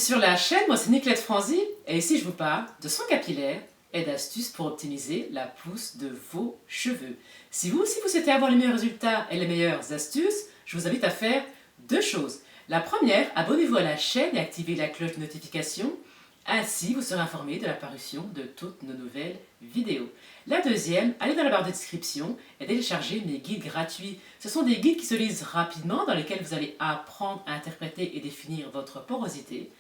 sur la chaîne, moi c'est Nicolette Franzy et ici je vous parle de soins capillaires et d'astuces pour optimiser la pousse de vos cheveux. Si vous aussi vous souhaitez avoir les meilleurs résultats et les meilleures astuces, je vous invite à faire deux choses. La première, abonnez-vous à la chaîne et activez la cloche de notification. Ainsi, vous serez informé de la parution de toutes nos nouvelles vidéos. La deuxième, allez dans la barre de description et téléchargez mes guides gratuits. Ce sont des guides qui se lisent rapidement, dans lesquels vous allez apprendre à interpréter et définir votre porosité,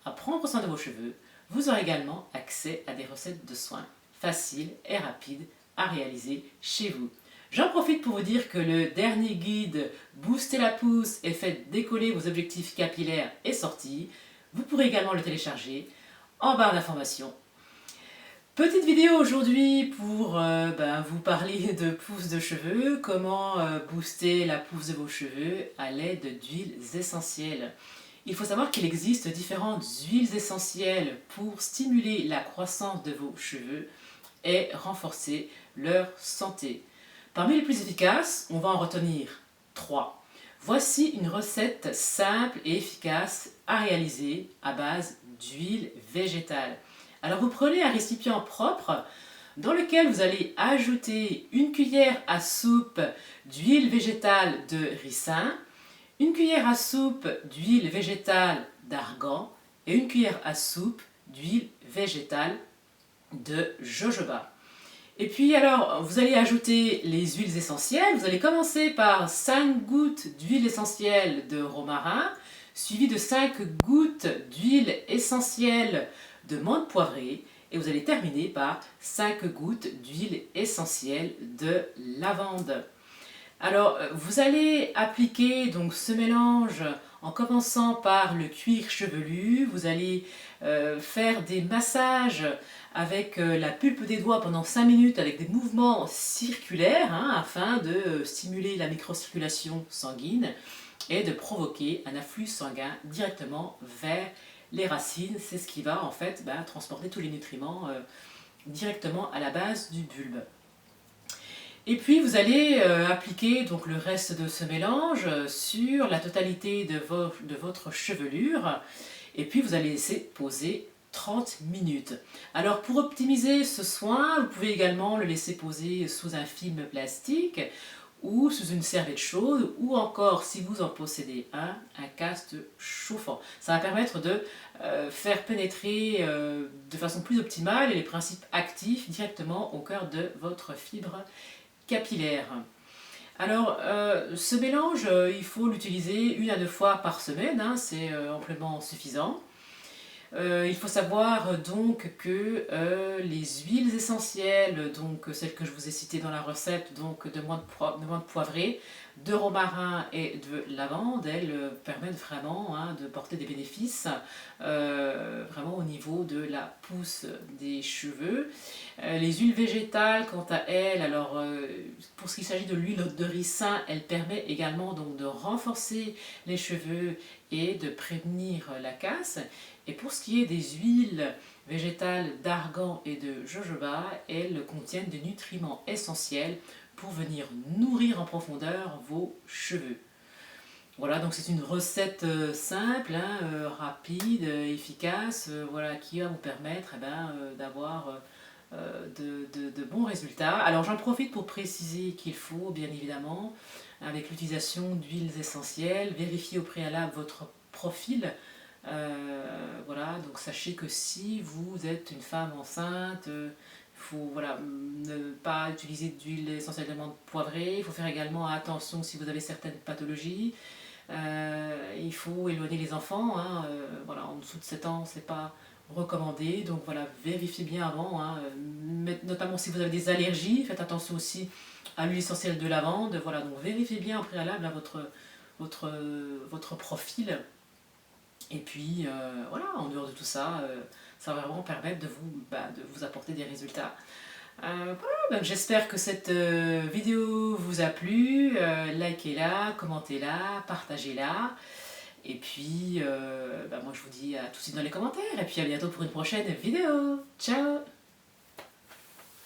à prendre soin de vos cheveux. Vous aurez également accès à des recettes de soins faciles et rapides à réaliser chez vous. J'en profite pour vous dire que le dernier guide Booster la pousse et faites décoller vos objectifs capillaires est sorti. Vous pourrez également le télécharger en barre d'informations. Petite vidéo aujourd'hui pour vous parler de pousse de cheveux, comment booster la pousse de vos cheveux à l'aide d'huiles essentielles. Il faut savoir qu'il existe différentes huiles essentielles pour stimuler la croissance de vos cheveux et renforcer leur santé. Parmi les plus efficaces, on va en retenir 3. Voici une recette simple et efficace à réaliser à base d'huile végétale. Alors vous prenez un récipient propre dans lequel vous allez ajouter une cuillère à soupe d'huile végétale de ricin, une cuillère à soupe d'huile végétale d'argan et une cuillère à soupe d'huile végétale de jojoba. Et puis alors, vous allez ajouter les huiles essentielles. Vous allez commencer par 5 gouttes d'huile essentielle de romarin, suivi de 5 gouttes d'huile essentielle de menthe poivrée. Et vous allez terminer par 5 gouttes d'huile essentielle de lavande. Alors, vous allez appliquer donc ce mélange en commençant par le cuir chevelu. Vous allez faire des massages avec la pulpe des doigts pendant 5 minutes avec des mouvements circulaires afin de stimuler la microcirculation sanguine et de provoquer un afflux sanguin directement vers les racines. C'est ce qui va en fait transporter tous les nutriments directement à la base du bulbe. Et puis vous allez appliquer donc le reste de ce mélange sur la totalité de votre chevelure et puis vous allez laisser poser 30 minutes. Alors pour optimiser ce soin, vous pouvez également le laisser poser sous un film plastique ou sous une serviette chaude ou encore si vous en possédez un casque chauffant. Ça va permettre de faire pénétrer de façon plus optimale les principes actifs directement au cœur de votre fibre capillaire. Alors, ce mélange, il faut l'utiliser 1 à 2 fois par semaine, c'est amplement suffisant. Il faut savoir donc que les huiles essentielles, donc celles que je vous ai citées dans la recette, donc de menthe poivrée, de romarin et de lavande, elles permettent vraiment de porter des bénéfices vraiment au niveau de la pousse des cheveux. Les huiles végétales, quant à elles, alors pour ce qui s'agit de l'huile de ricin, elle permet également donc de renforcer les cheveux et de prévenir la casse. Et pour ce qui est des huiles végétales d'argan et de jojoba, elles contiennent des nutriments essentiels pour venir nourrir en profondeur vos cheveux. Voilà, donc c'est une recette simple, rapide, efficace, qui va vous permettre d'avoir de bons résultats. Alors j'en profite pour préciser qu'il faut, bien évidemment, avec l'utilisation d'huiles essentielles, vérifier au préalable votre profil. Donc sachez que si vous êtes une femme enceinte, il faut ne pas utiliser d'huile essentielle de menthe poivrée. Il faut faire également attention si vous avez certaines pathologies. Il faut éloigner les enfants, en dessous de 7 ans, c'est pas recommandé. Donc vérifiez bien avant, notamment si vous avez des allergies, faites attention aussi à l'huile essentielle de lavande. Donc vérifiez bien en préalable votre profil. Et puis en dehors de tout ça, ça va vraiment permettre de vous apporter des résultats. J'espère que cette vidéo vous a plu. Likez-la, commentez-la, partagez-la. Et puis moi je vous dis à tout de suite dans les commentaires. Et puis à bientôt pour une prochaine vidéo. Ciao!